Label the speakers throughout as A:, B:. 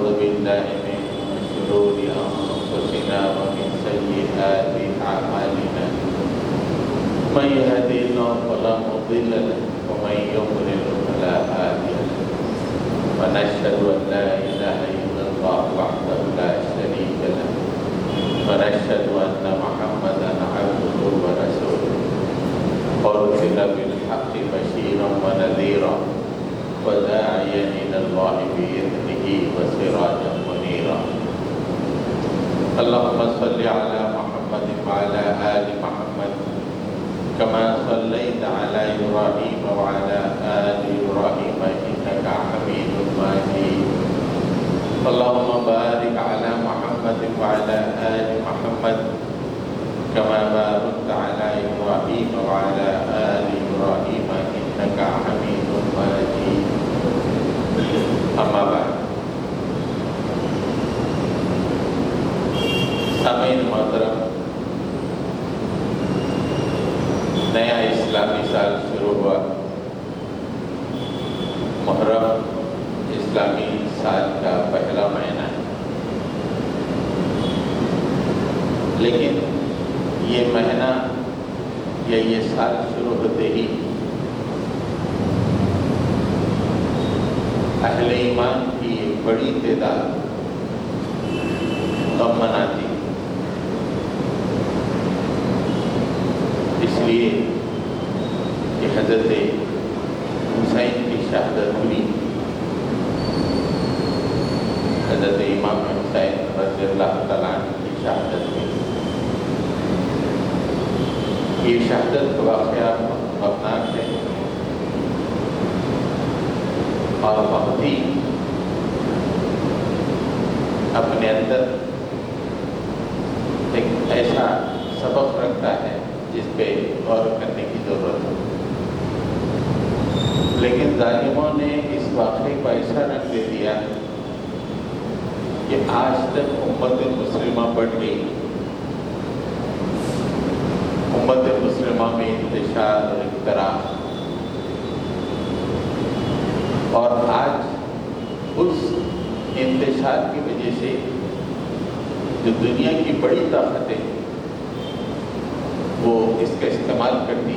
A: ونعوذ بالله من شرور أنفسنا ومن سيئات أعمالنا من يهده الله فلا مضل له ومن يضلل فلا هادي له ونشهد أن لا إله إلا الله وحده لا شريك له ونشهد أن محمدا عبده ورسوله أرسل بالحق بشيرا ونذيرا وداعيا إلى الله بإذنه وسراجا منيرا اللهم صل على محمد وعلى آل محمد كما صليت على إبراهيم وعلى آل إبراهيم إنك حميد مجيد اللهم بارك على محمد وعلى آل محمد كما باركت على إبراهيم وعلى آل إبراهيم إنك حميد مجيد أما بعد سامعین محترم، نیا اسلامی سال شروع ہوا۔ محرم اسلامی سال کا پہلا مہینہ ہے، لیکن یہ مہینہ یا یہ سال شروع ہوتے ہی اہل ایمان کی ایک بڑی تعداد غم مناتی، اس لیے کہ حضرت حسین کی شہادت ہوئی۔ حضرت امام حسین رضی اللہ تعالیٰ عنہ کی شہادت ہوئی۔ یہ شہادت کا واقعہ خطرناک ہے اور بہت ہی اپنے اندر ایک ایسا سبق رکھتا ہے جس پہ غور کرنے کی ضرورت ہے۔ لیکن ظالموں نے اس واقعے کو ایسا رنگ دے دیا کہ آج تک امت مسلمہ بڑھ گئی، امت مسلمہ میں انتشار اور اختراع، اور آج اس انتشار کی وجہ سے جو دنیا کی بڑی طاقتیں وہ اس کا استعمال کرتی،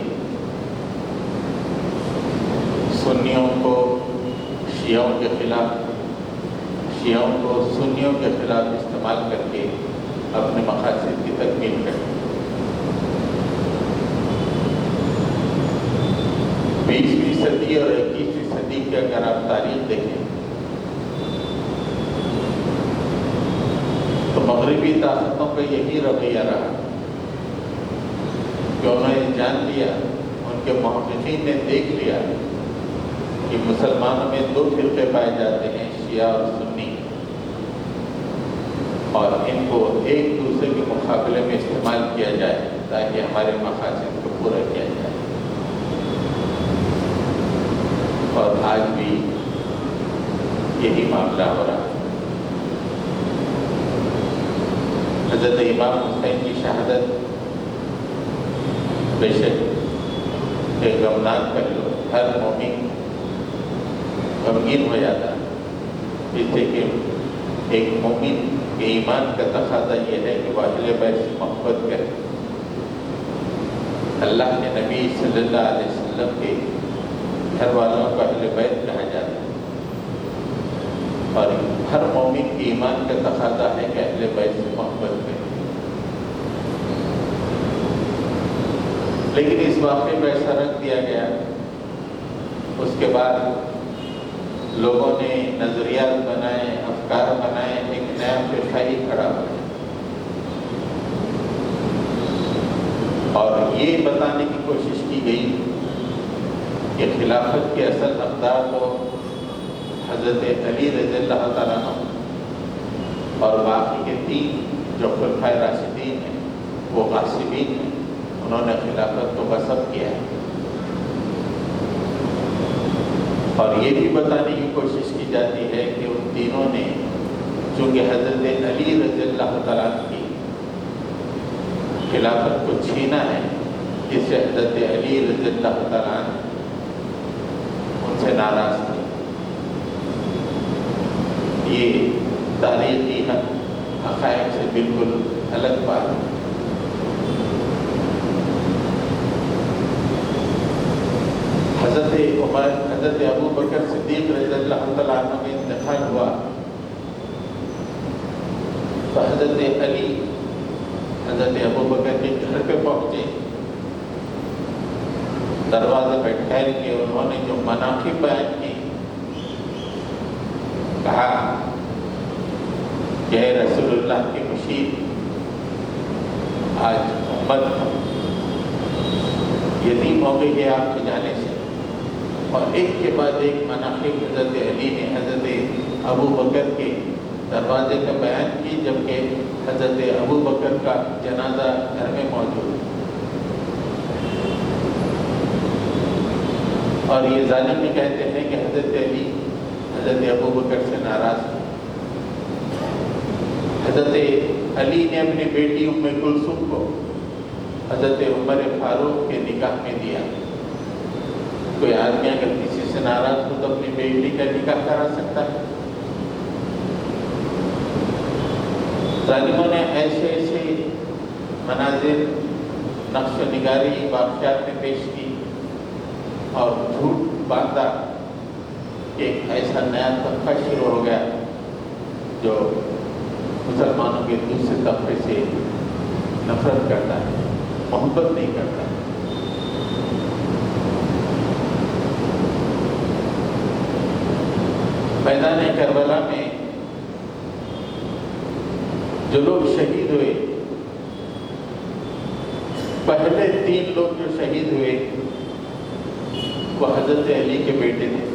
A: سنیوں کو شیعوں کے خلاف، شیعوں کو سنیوں کے خلاف استعمال کر کے اپنے مقاصد کی تکمیل کرتی۔ 20ویں صدی اور 21ویں صدی کی اگر آپ تاریخ دیکھیں تو مغربی طاقتوں کا یہی رویہ رہا کہ انہوں نے جان لیا، ان کے محققین نے دیکھ لیا کہ مسلمانوں میں دو فرقے پائے جاتے ہیں، شیعہ اور سنی، اور ان کو ایک دوسرے کے مقابلے میں استعمال کیا جائے تاکہ ہمارے مقاصد کو پورا کیا جائے۔ اور آج بھی یہی معاملہ ہو رہا ہے۔ حضرت امام حسین کی شہادت بے شک ایک غمناک پہلو، ہر مومن غمگین ہو جاتا ہے، اس سے کہ ایک مومن کے ایمان کا تقاضا یہ ہے کہ وہ اہل بیت سے محبت کرے۔ اللہ کے نبی صلی اللہ علیہ وسلم کے گھر والوں کو اہل بیت کہا جاتا ہے، اور ہر مومن کے ایمان کا تقاضا ہے کہ اہل بیت سے محبت کرے۔ لیکن اس واقعے کو ایسا رکھ دیا گیا، اس کے بعد لوگوں نے نظریات بنائے، افکار بنائے، ایک نیا فرقہ ہی کھڑا ہوا، اور یہ بتانے کی کوشش کی گئی کہ خلافت کے اصل حقدار تو حضرت علی رضی اللہ تعالیٰ عنہ اور باقی کے 3 جو خلفائے راشدین ہیں وہ غاصبین ہیں، انہوں نے خلافت کو غصب کیا ہے۔ اور یہ بھی بتانے کی کوشش کی جاتی ہے کہ ان تینوں نے چونکہ حضرت علی رضی اللہ تعالیٰ عنہ کی خلافت کو چھینا ہے، جس سے حضرت علی رضی اللہ تعالیٰ عنہ ان سے ناراض تھے۔ یہ تاریخی حقائق سے بالکل الگ بات ہے۔ حضرت عمر، حضرت ابو بکر صدیق رضی اللہ تعالیٰ عنہ کا انتقال ہوا تو حضرت علی حضرت ابو بکر کے گھر پہ پہنچے، دروازے پہ ٹھہر کے انہوں نے جو مناقب بیان کی، کہا کہ اے رسول اللہ کے مشیر، آج امت یتیم ہو گئی ہے آپ کے جانے سے، اور ایک کے بعد ایک مناقب حضرت علی نے حضرت ابو بکر کے دروازے کا بیان کی، جبکہ حضرت ابو بکر کا جنازہ گھر میں موجود ہے۔ اور یہ ظالم بھی کہتے ہیں کہ حضرت علی حضرت ابو بکر سے ناراض ہیں۔ حضرت علی نے اپنی بیٹی ام کلثوم کو حضرت عمر فاروق کے نکاح میں دیا۔ کوئی آدمی اگر کسی سے ناراض ہو تو اپنی بیٹی کا نکاح کرا سکتا ہے؟ ظالموں نے ایسے ایسے مناظر نقش و نگاری واقعات میں پیش کی اور جھوٹ باندھا کہ ایک ایسا نیا طبقہ شروع ہو گیا جو مسلمانوں کے دوسرے طبقے سے نفرت کرتا ہے، محبت نہیں کرتا۔ میدان کربلا میں جو لوگ شہید ہوئے، پہلے 3 لوگ جو شہید ہوئے وہ حضرت علی کے بیٹے تھے،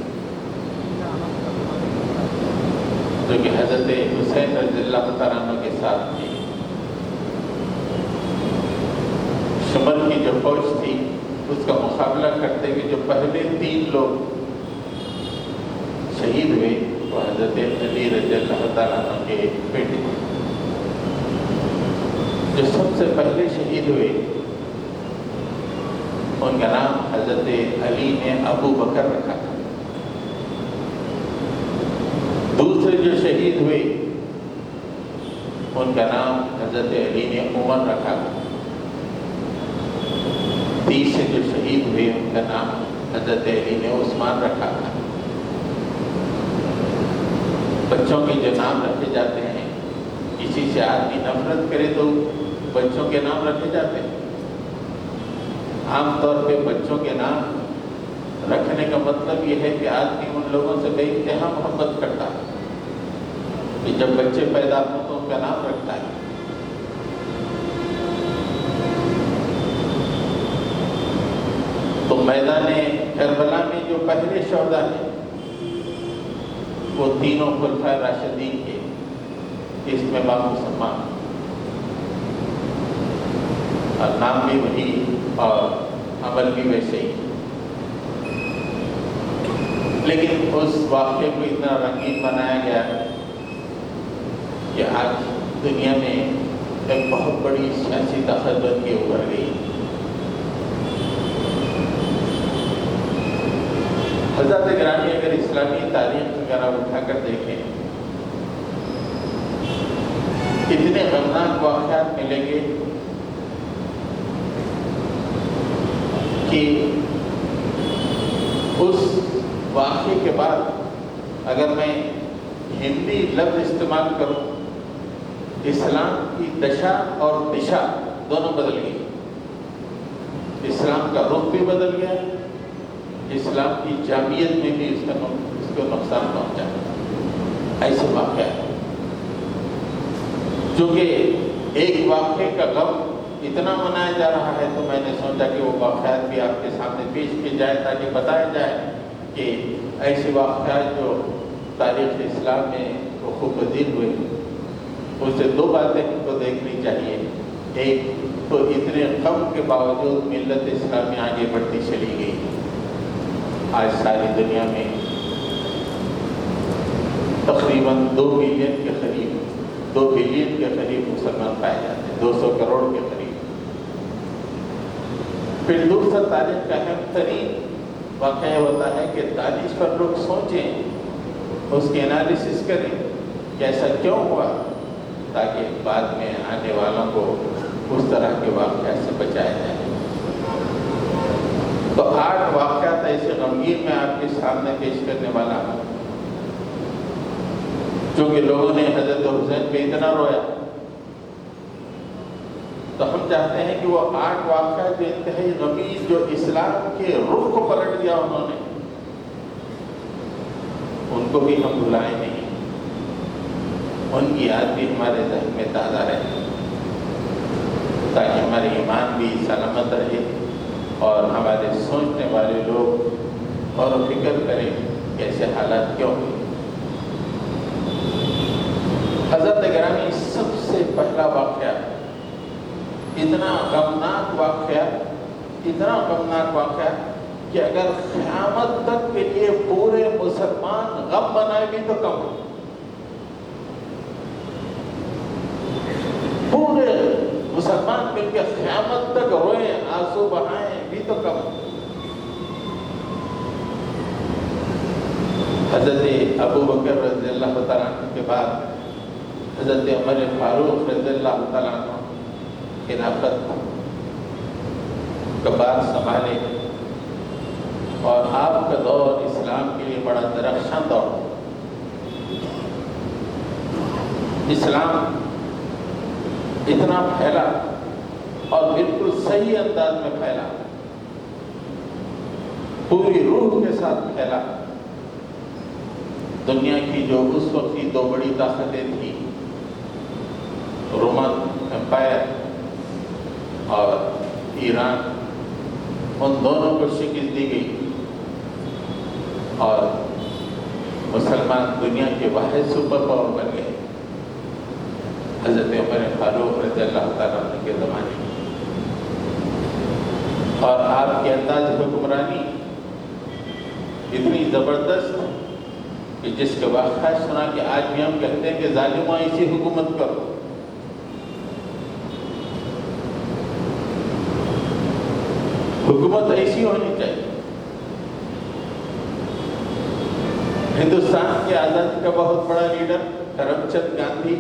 A: جو کہ حضرت حسین رضی اللہ تعالیٰ عنہ کے ساتھ تھی۔ شمر کی جو فوج تھی اس کا مقابلہ کرتے ہوئے جو پہلے 3 لوگ شہید ہوئے وہ حضرت علی رضی اللہ تعالیٰ عنہ کے بیٹے تھے۔ جو سب سے پہلے شہید ہوئے ان کا نام حضرت علی نے ابو بکر رکھا تھا۔ دوسرے جو شہید ہوئے ان کا نام حضرت علی نے عمر رکھا تھا۔ تیسرے جو شہید ہوئے ان کا نام حضرت علی نے عثمان رکھا تھا۔ بچوں کے جو نام رکھے جاتے ہیں، کسی سے آدمی نفرت کرے تو بچوں کے نام رکھے جاتے ہیں۔ عام طور پہ بچوں کے نام رکھنے کا مطلب یہ ہے کہ آدمی ان لوگوں سے بے انتہا محبت کرتا ہے، کہ جب بچے پیدا ہوں تو ان کا نام رکھتا ہے۔ تو میدان کربلا میں جو پہلے شہداء ہیں وہ تینوں خلفائے راشدین کے، اس میں بامسمہ اور نام بھی وہی اور عمل بھی ویسے ہی، لیکن اس واقعے کو اتنا رنگین بنایا گیا کہ آج دنیا میں ایک بہت بڑی سیاسی طاقت بن کے ابھر گئی۔ حضرت گرامی، اگر اسلامی تاریخ وغیرہ اٹھا کر دیکھیں، اتنے غمناک واقعات ملیں گے کہ اس واقعے کے بعد اگر میں ہندی لفظ استعمال کروں، اسلام کی دشا اور دشا دونوں بدل گئی۔ اسلام کا رخ بھی بدل گیا، اسلام کی جامعیت میں بھی اس کو نقصان پہنچا۔ ایسے واقعہ چونکہ ایک واقعے کا غم اتنا منایا جا رہا ہے تو میں نے سوچا کہ وہ واقعات بھی آپ کے سامنے پیش کیے جائے تاکہ بتایا جائے کہ ایسے واقعات جو تاریخ اسلام میں وقوع پذیر ہوئے، اس سے 2 باتیں ہم کو دیکھنی چاہیے۔ ایک تو اتنے غم کے باوجود ملت اسلامی آگے بڑھتی چلی گئی۔ آج ساری دنیا میں تقریباً 2 بلین کے قریب مسلمان پائے جاتے ہیں، 200 کروڑ کے قریب۔ پھر دوسرا تاریخ کا اہم ترین واقعہ ہوتا ہے کہ دانش پر لوگ سوچیں، اس کے انالیسس کریں کہ ایسا کیوں ہوا، تاکہ بعد میں آنے والوں کو اس طرح کے واقعات سے بچایا جائے۔ تو 8 واقعات ایسے غمگین میں آپ کے سامنے پیش کرنے والا ہوں، چونکہ لوگوں نے حضرت حسین پہ اتنا رویا، تو ہم چاہتے ہیں کہ وہ 8 واقعات جو انتہائی غمگین، جو اسلام کے رخ کو پلٹ دیا انہوں نے، ان کو بھی ہم بھلائیں نہیں، ان کی یاد بھی ہمارے ذہن میں تازہ رہے، تاکہ ہمارے ایمان بھی سلامت رہے اور ہمارے سوچنے والے لوگ غور و فکر کریں کہ ایسے حالات کیوں ہوئے۔ حضرت گرامی، سب سے پہلا واقعہ اتنا غمناک واقعہ کہ اگر قیامت تک کے لیے پورے مسلمان غم بنائے بھی تو کم ہو، پورے مسلمان مل کے قیامت تک روئیں، آنسو بہائیں بھی تو کم ہو۔ حضرت ابو بکر رضی اللہ تعالیٰ عنہ کے بعد حضرت عمر فاروق رضی اللہ تعالیٰ عنہ خلافت کا بار سنبھالے، اور آپ کا دور اسلام کے لیے بڑا درخشاں دور، اسلام اتنا پھیلا اور بالکل صحیح انداز میں پھیلا، پوری روح کے ساتھ پھیلا۔ دنیا کی جو اس وقت کی 2 بڑی طاقتیں تھیں، رومن امپائر اور ایران، ان دونوں کو شکست دی گئی اور مسلمان دنیا کے واحد سپر پاور بن گئے حضرت عمر فاروق رضی اللہ تعالیٰ عنہ کے زمانے میں۔ اور آپ کے انداز حکمرانی اتنی زبردست کہ جس کے واقعہ سنا کہ آج بھی ہم کہتے ہیں کہ ظالموں ایسی حکومت کرو۔ حکومت ایسی ہونی چاہیے۔ ہندوستان کی آزادی کا بہت بڑا لیڈر کرم چند گاندھی،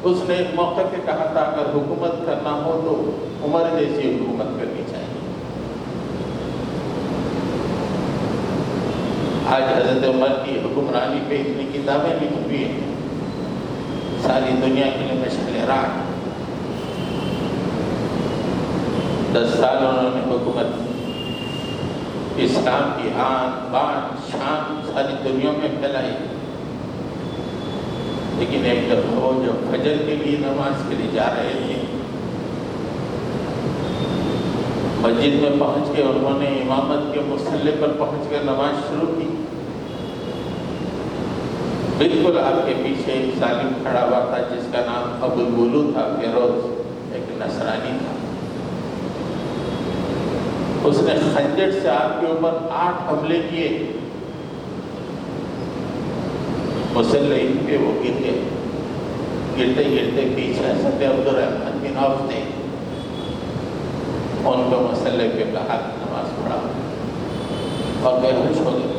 A: اس نے ایک موقع پہ کہا تھا اگر حکومت کرنا ہو تو عمر جیسی حکومت کرنی چاہیے۔ آج حضرت عمر کی حکمرانی پہ اتنی کتابیں لکھی ہوئی ہیں، ساری دنیا کے لیے مشعل راہ۔ 10 سال انہوں نے حکومت، اسلام کی آن بان شان ساری دنیا میں پھیلائی، لیکن ایک دفعہ وہ جب فجر کے لیے نماز کے لیے جا رہے تھے، مسجد میں پہنچ کے انہوں نے امامت کے مصلی پر پہنچ کر نماز شروع کی۔ بالکل آپ کے پیچھے ایک ظالم کھڑا ہوا تھا جس کا نام ابو الولو تھا، فیروز، ایک نصرانی تھا۔ اس نے خنجر سے آپ کے اوپر 8 حملے کیے، مسلح پہ وہ گر گئے، گرتے گرتے پیچھے حضرت عبدالرحمن بن عوف نے ان کو مسلح پہ کہا نماز پڑھا اور بے ہوش ہو گئے۔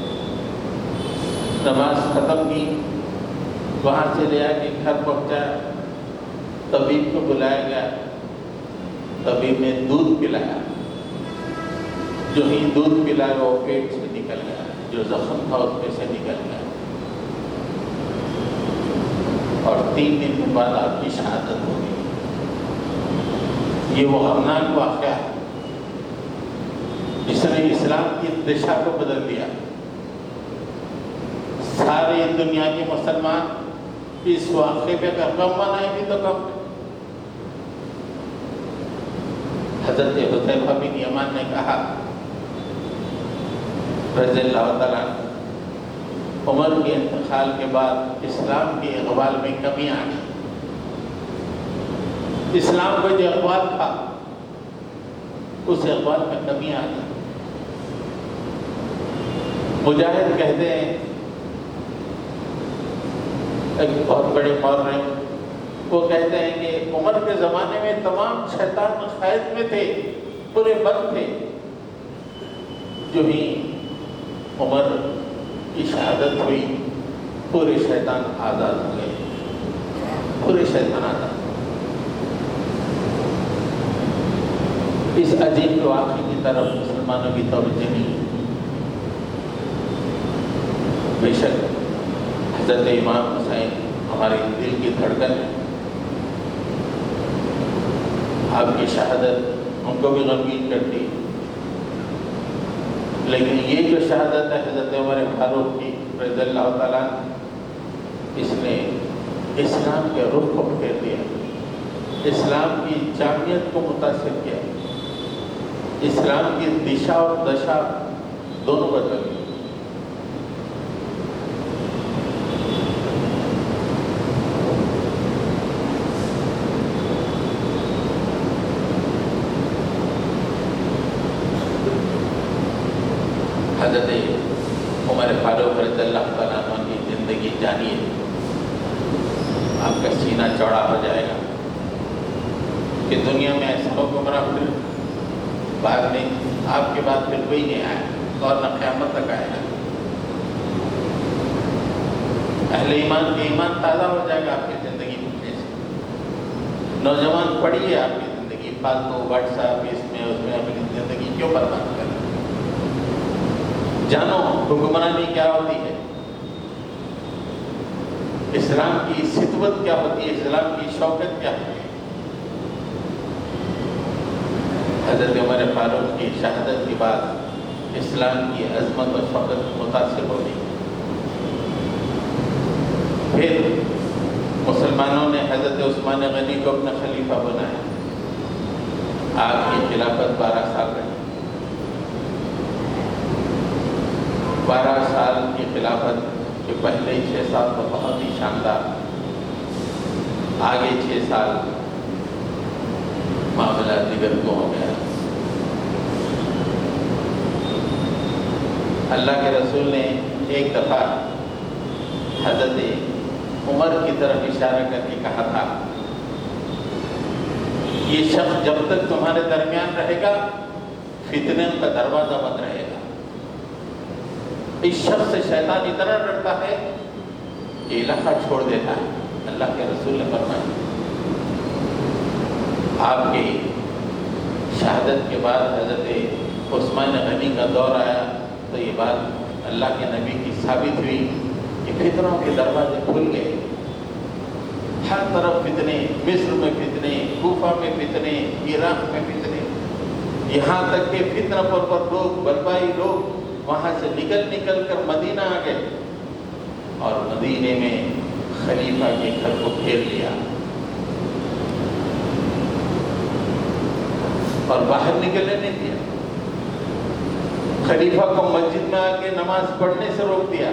A: نماز ختم کی، وہاں سے لے آ کے گھر پہنچایا، طبیب کو بلایا گیا، طبیب نے دودھ پلایا، جو ہی دودھ پلایا وہ پیٹ سے نکل گیا، جو زخم تھا اس میں سے نکل گیا، اور 3 دن کے بعد آپ کی شہادت ہو گئی۔ یہ وہ غمناک واقعہ ہے جس نے اسلام کی دشا کو بدل دیا۔ ساری دنیا کے مسلمان اس واقعے پہ اگر غم منائے بھی تو کم۔ حضرت حذیفہ بن یمان نے کہا رضی اللہ تعالیٰ عنہ، عمر کے انتقال کے بعد اسلام کے اقبال میں کمی آ گئی۔ اسلام کا جو اقبال تھا اس اقبال میں کمی آ گئی۔ مجاہد کہتے ہیں، ایک بہت بڑے مورخ، وہ کہتے ہیں کہ عمر کے زمانے میں تمام شیطان قید میں تھے، پورے بند تھے، جو ہی عمر کی شہادت ہوئی پورے شیطان آزاد ہو گئے، پورے شیطان آزاد۔ اس عجیب واقعے کی طرف مسلمانوں کی توجہ نہیں۔ بے شک حضرت امام حسین ہمارے دل کی دھڑکن ہے، آپ کی شہادت ان کو بھی غمگین کرتی، لیکن یہ جو شہادت ہے حضرت عمر فاروق کی رضی اللہ تعالیٰ عنہ، اس نے اسلام کے رخ کو پھیر دیا، اسلام کی جامعیت کو متاثر کیا، اسلام کی دشا اور دشا دونوں بدل گئی۔ حضرت عمر فاروق رضی اللہ تعالیٰ عنہ کی زندگی جانیے، آپ کا سینہ چوڑا ہو جائے گا کہ دنیا میں ایسا حکمراں پھر بعد میں آپ کے بعد پھر کوئی نہیں آیا اور نہ قیامت تک آئے گا۔ اہل ایمان کے ایمان تازہ ہو جائے گا آپ کی زندگی میں سے۔ نوجوان پڑھیے آپ کی زندگی، فالتو واٹس ایپ اس میں اپنی زندگی کیوں برباد کریں؟ جانو حکمرانی کیا ہوتی ہے، اسلام کی سطوت کیا ہوتی ہے، اسلام کی شوکت کیا ہوتی ہے۔ حضرت عمر فاروق کی شہادت کے بعد اسلام کی عظمت و شوکت متاثر ہو گئی۔ پھر مسلمانوں نے حضرت عثمان غنی کو اپنا خلیفہ بنایا، آپ کی خلافت 12 سال رہی۔ 12 سال کی خلافت کے پہلے 6 سال تو بہت ہی شاندار، آگے 6 سال معاملہ دیگر کو ہو گیا۔ اللہ کے رسول نے ایک دفعہ حضرت عمر کی طرف اشارہ کر کے کہا تھا، یہ شخص جب تک تمہارے درمیان رہے گا فتنے کا دروازہ بند رہے گا۔ اس شخص سے شیطان اتنا ڈرتا ہے کہ علاقہ چھوڑ دیتا ہے۔ اللہ کے رسول نے فرمایا، آپ کی شہادت کے بعد حضرت عثمان غنی کا دور آیا تو یہ بات اللہ کے نبی کی ثابت ہوئی کہ فتنوں کے دروازے کھل گئے، ہر طرف فتنے، مصر میں فتنے، کوفہ میں فتنے، عراق میں فتنے، یہاں تک کہ فتنہ پرور لوگ، بلبائی لوگ وہاں سے نکل کر مدینہ آ گئے اور مدینے میں خلیفہ کے گھر کو گھیر لیا اور باہر نکلنے نہیں دیا، خلیفہ کو مسجد میں آ کے نماز پڑھنے سے روک دیا،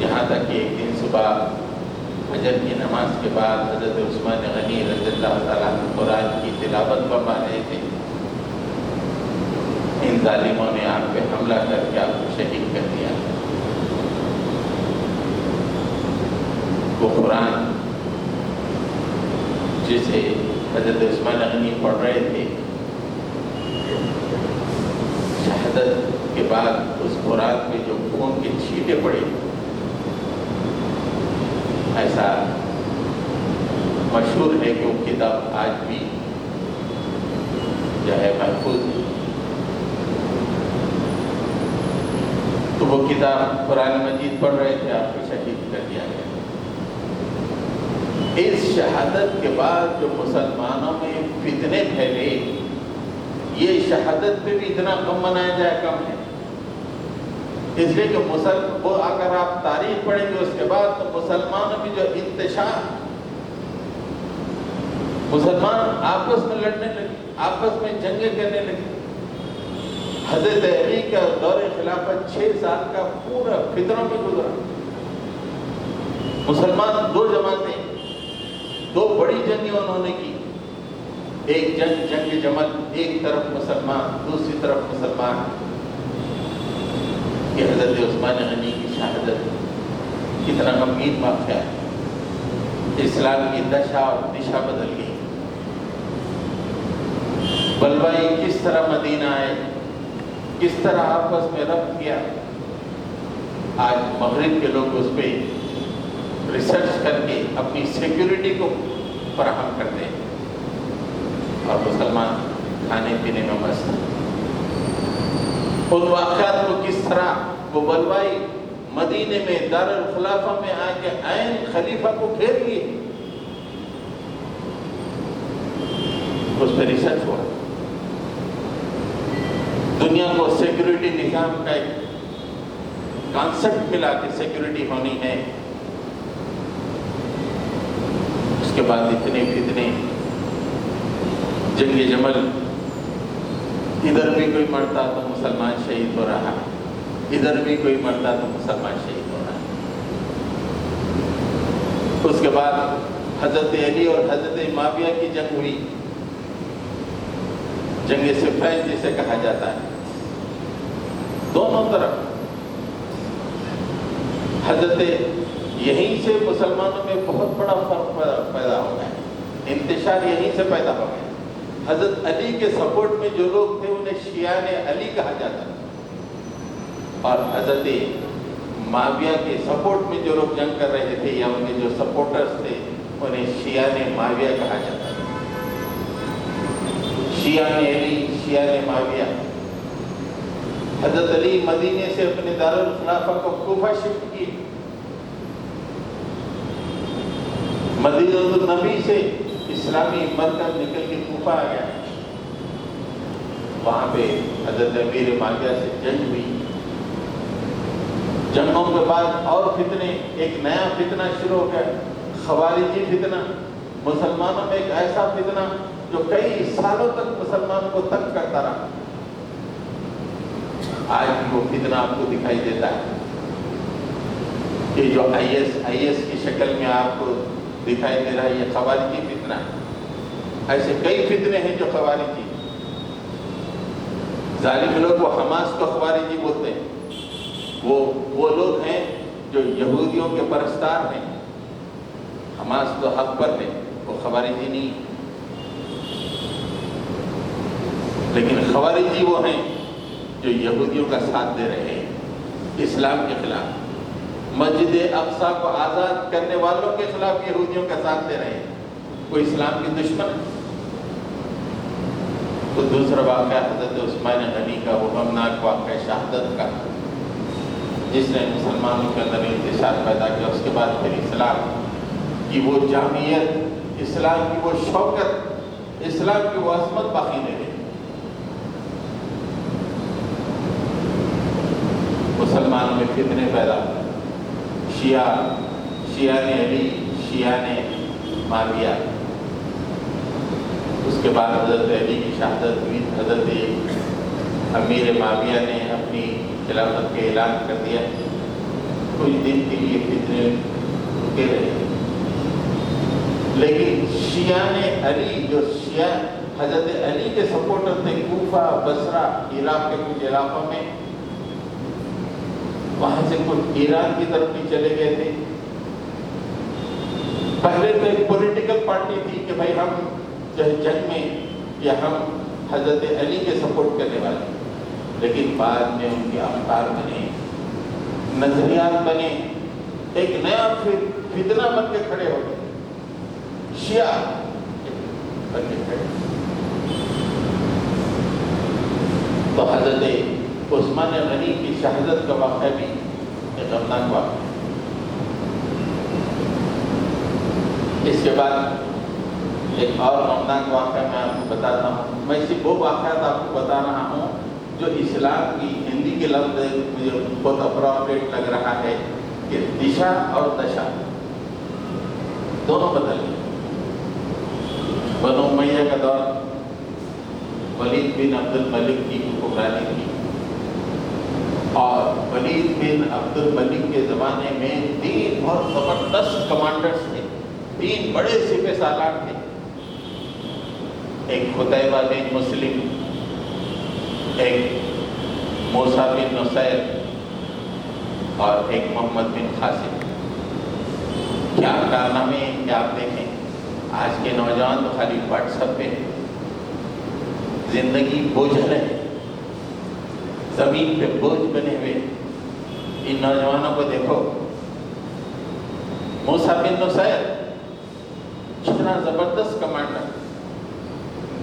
A: یہاں تک کہ ایک دن صبح فجر کی نماز کے بعد حضرت عثمان غنی رضی اللہ تعالیٰ عنہ قرآن کی تلاوت فرما رہے تھے، ان ظالموں نے آپ پہ حملہ کر کے آپ کو شہید کر دیا۔ وہ قرآن جسے حضرت عثمان غنی پڑھ رہے تھے، شہادت کے بعد اس قرآن پہ جو خون کے چھینٹے پڑے، ایسا مشہور ہے کہ وہ کتاب آج بھی جو ہے محفوظ ہے۔ تو وہ کتاب قرآن مجید پڑھ رہے تھے، آپ کو شہید کر دیا گیا۔ اس شہادت کے بعد جو مسلمانوں میں فتنے پھیلے، یہ شہادت پہ بھی اتنا کم منایا جائے کم ہے، اس لیے کہ وہ اگر آپ تاریخ پڑھیں گے اس کے بعد تو مسلمانوں میں جو انتشار، مسلمان آپس میں لڑنے لگے، آپس میں جنگیں کرنے لگے۔ حضرت علی کا دور خلافت 6 سال کا پورا فتنوں میں گزرا۔ مسلمان 2 جماعتیں، 2 بڑی جنگیں انہوں نے کی، ایک جنگ جمل، ایک طرف مسلمان، دوسری طرف مسلمان۔ کہ حضرت عثمان غنی کی شہادت کتنا غمگین واقعہ ہے، اسلام کی دشا اور دشا بدل گئی۔ بلبائی کس طرح مدینہ آئے، کس طرح آپس میں ربط کیا، آج مغرب کے لوگ اس پہ ریسرچ کر کے اپنی سیکیورٹی کو فراہم کرتے ہیں، اور مسلمان کھانے پینے میں مست ہیں۔ ان واقعات کو کس طرح وہ بلوائی مدینے میں دارالخلافہ میں آ کے عین خلیفہ کو گھیر لیے، اس پہ ریسرچ ہوا۔ دنیا کو سیکیورٹی نظام کا ایک کانسیپٹ ملا کہ سیکیورٹی ہونی ہے۔ اس کے بعد اتنے فتنے، جنگ جمل، ادھر بھی کوئی مرتا تو مسلمان شہید ہو رہا، ادھر بھی کوئی مرتا تو مسلمان شہید ہو رہا۔ اس کے بعد حضرت علی اور حضرت معاویہ کی جنگ ہوئی، جنگ صفین جسے کہا جاتا ہے۔ دونوں طرف حضرت، یہیں سے مسلمانوں میں بہت بڑا فرق پیدا ہو گیا، انتشار یہیں سے پیدا ہو گیا۔ حضرت علی کے سپورٹ میں جو لوگ تھے انہیں شیعان علی کہا جاتا تھا، اور حضرت معاویہ کے سپورٹ میں جو لوگ جنگ کر رہے تھے یا ان کے جو سپورٹرز تھے انہیں شیعان معاویہ کہا جاتا تھا۔ شیعان علی، شیعان معاویہ۔ حضرت علی مدینے سے اپنے دارالخلافہ کو کوفہ شفٹ کی، مدینہ النبی سے اسلامی مرکز نکل کے کوفہ آ گیا۔ وہاں پہ حضرت امیر معاویہ سے جنگ ہوئی۔ جنگوں کے بعد اور فتنے، ایک نیا فتنہ شروع ہو گیا، خوارجی فتنہ۔ مسلمانوں میں ایک ایسا فتنہ جو کئی سالوں تک مسلمانوں کو تنگ کرتا رہا۔ آج بھی وہ فتنہ آپ کو دکھائی دیتا ہے کہ جو آئی ایس کی شکل میں آپ کو دکھائی دے رہا ہے، یہ خوارجی فتنہ ہے۔ ایسے کئی فتنے ہیں جو خوارجی، ظالم لوگ وہ حماس کو خوارجی بولتے ہیں، وہ لوگ ہیں جو یہودیوں کے پرستار ہیں۔ حماس تو حق پر ہے، وہ خوارجی نہیں، لیکن خوارجی وہ ہیں جو یہودیوں کا ساتھ دے رہے ہیں اسلام کے خلاف، مسجد اقصی کو آزاد کرنے والوں کے خلاف یہودیوں کا ساتھ دے رہے ہیں، وہ اسلام کے دشمن ہے۔ تو دوسرا واقعہ حضرت عثمان غنی کا، وہ غمناک واقعہ شہادت کا، جس نے مسلمانوں کے اندر انتشار پیدا کیا۔ اس کے بعد پھر اسلام کی وہ جامعیت، اسلام کی وہ شوکت، اسلام کی وہ عظمت باقی نہیں رہی۔ مسلمانوں میں فتنے پیدا ہوئے، شیعان علی، شیعان معاویہ۔ اس کے بعد حضرت علی کی شہادت ہوئی، حضرت امیر معاویہ نے اپنی خلافت کے اعلان کر دیا۔ کچھ دن کے لیے فتنے رکے رہے، لیکن شیعان علی، جو شیعہ حضرت علی کے سپورٹر تھے، کوفہ، بصرہ، عراق کے کچھ علاقوں میں، وہاں سے کچھ ایران کی طرف بھی چلے گئے تھے۔ پہلے تو ایک پولیٹیکل پارٹی تھی کہ بھائی ہم جنگ میں یا ہم حضرت علی کے سپورٹ کرنے والے، لیکن بعد میں ان کے افکار بنے، نظریات بنے، ایک نیا فتنہ بن کے کھڑے ہو گئے، شیعہ بن کے کھڑے۔ تو حضرت عثمان غنی کی شہادت کا واقعہ بھی ایک غمناک واقعہ۔ اس کے بعد ایک اور غمناک واقعہ میں آپ کو بتاتا ہوں۔ میں اسی وہ واقعات آپ کو بتا رہا ہوں جو اسلام کی، ہندی کے لفظ مجھے بہت اپروپریٹ لگ رہا ہے کہ دشا اور دشا دونوں بدل گئے۔ بنو امیہ کا دور، ولید بن عبد الملک کی حکمرانی تھی، اور ولید بن عبد الملک کے زمانے میں 3 بہت زبردست کمانڈرز تھے، 3 بڑے سپہ سالار تھے۔ ایک قتیبہ بن مسلم، ایک موسیٰ بن نصیر اور ایک محمد بن قاسم۔ کیا کارنامے ہیں کہ آپ دیکھیں، آج کے نوجوان تو خالی واٹس ایپ پہ زندگی بوجھل ہے، زمین پہ بوجھ بنے ہوئے، ان نوجوانوں کو دیکھو، موسیٰ بن نصیر کتنا زبردست کمانڈر،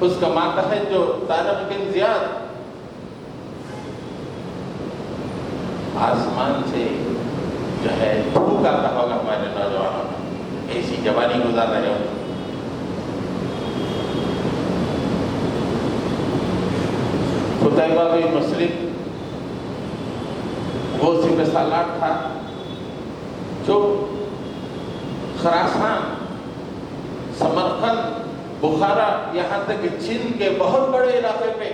A: اس کا ماتحت جو طارق بن زیاد، آسمان سے جو ہے دھوپ آتا ہوگا ہمارے نوجوانوں میں، ایسی جوانی گزار رہے ہوں۔ قتیبہ بن مسلم وہ سپہ سالار تھا جو خراسان، سمرقند، بخارا، یہاں تک کہ چین کے بہت بڑے علاقے پہ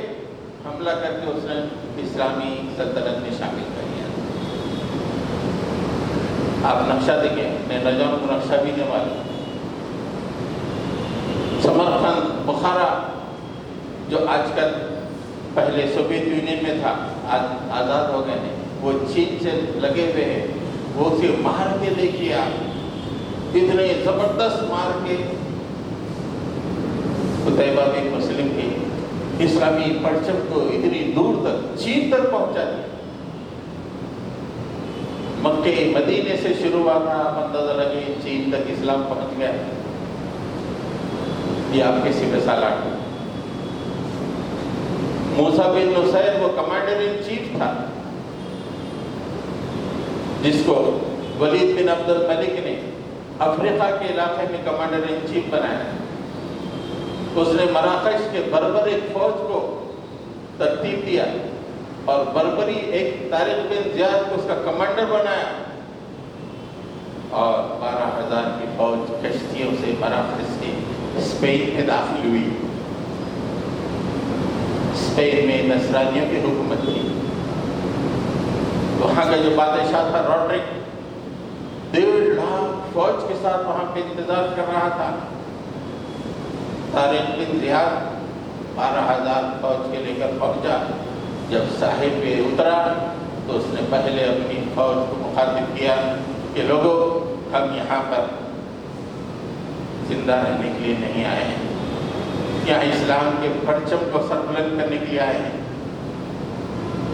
A: حملہ کر کے اس نے اسلامی سلطنت میں شامل کر لیا۔ آپ نقشہ دیکھیں، میں نوجوانوں کو نقشہ بھی دینے والا۔ سمرقند، بخارا جو آج کل پہلے سوویت یونین میں تھا، آج آزاد ہو گئے ہیں، وہ چین سے لگے ہوئے ہیں، وہ اسے مار کے دیکھیے آپ، اتنے زبردست مار کے قتیبہ بن مسلم کے اسلامی پرچم کو اتنی دور تک چین تک پہنچا دیا۔ مکے مدینے سے شروع ہوا تھا، اندازہ لگے چین تک اسلام پہنچ گیا۔ یہ آپ کے سپہ سالار تھے۔ موسیٰ بن نصیر وہ کمانڈر ان چیف تھا جس کو ولید بن عبد الملک نے افریقہ کے علاقے میں کمانڈر ان چیف بنایا۔ اس نے مراکش کے بربر ایک فوج کو ترتیب دیا اور بربری ایک طارق بن زیاد کو اس کا کمانڈر بنایا، اور 12,000 کی فوج کشتیوں سے مراکش سے اسپین میں داخل ہوئی۔ اسپین میں نصرانیوں کی حکومت تھی، وہاں کا جو بادشاہ تھا روڈرک 1.5 لاکھ فوج کے ساتھ وہاں پہ انتظار کر رہا تھا۔ طارق بن زیاد 12,000 فوج کے لے کر پہنچا۔ جب ساحل پہ اترا تو اس نے پہلے اپنی فوج کو مخاطب کیا کہ لوگوں، ہم یہاں پر زندہ رہنے کے لیے نہیں آئے ہیں، یہاں اسلام کے پرچم کو سربلند کرنے کے لیے آئے ہیں،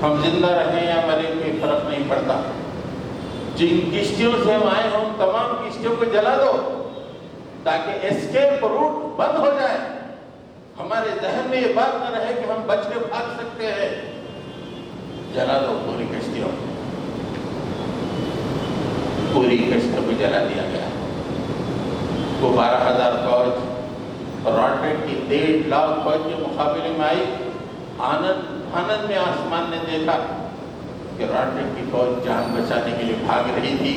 A: ہم زندہ رہیں یا مرے کوئی فرق نہیں پڑتا، جن کشتیوں سے ہم آئے ہوں تمام کشتیوں کو جلا دو تاکہ اسکیپ روٹ بند ہو جائے، ہمارے ذہن میں یہ بات نہ رہے کہ ہم بچ کے بھاگ سکتے ہیں، جلا دو پوری کشتیوں، پوری کشتیوں کو جلا دیا گیا۔ وہ 12,000 فوج راڈرک کی 1.5 لاکھ فوج کے مقابلے میں آئی۔ آنند میں آسمان نے دیکھا کہ راڈرک کی فوج جان بچانے کے لیے بھاگ رہی تھی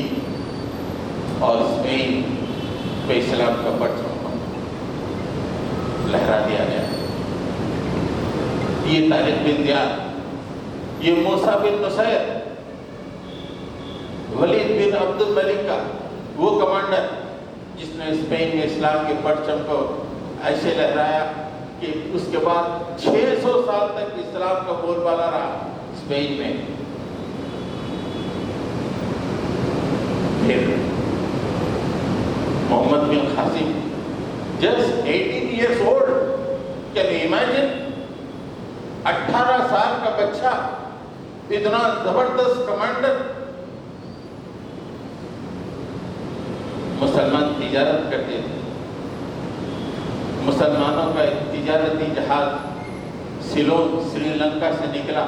A: اور اسپین کو اسلام کا پرچم لہرا دیا گیا۔ یہ طارق بن زیاد، یہ موسیٰ بن نصیر، ولید بن عبد الملک کا وہ کمانڈر جس نے اسپین میں اسلام کے پرچم کو ایسے لہرایا کہ اس کے بعد 600 سال تک اسلام کا بول بالا رہا اسپین میں۔ پھر محمد بن Qasim just 18 years old, can you imagine 18 سال کا بچہ اتنا زبردست کمانڈر۔ مسلمان تجارت کرتے تھے، مسلمانوں کا ایک تجارتی جہاز سیلون سری لنکا سے نکلا،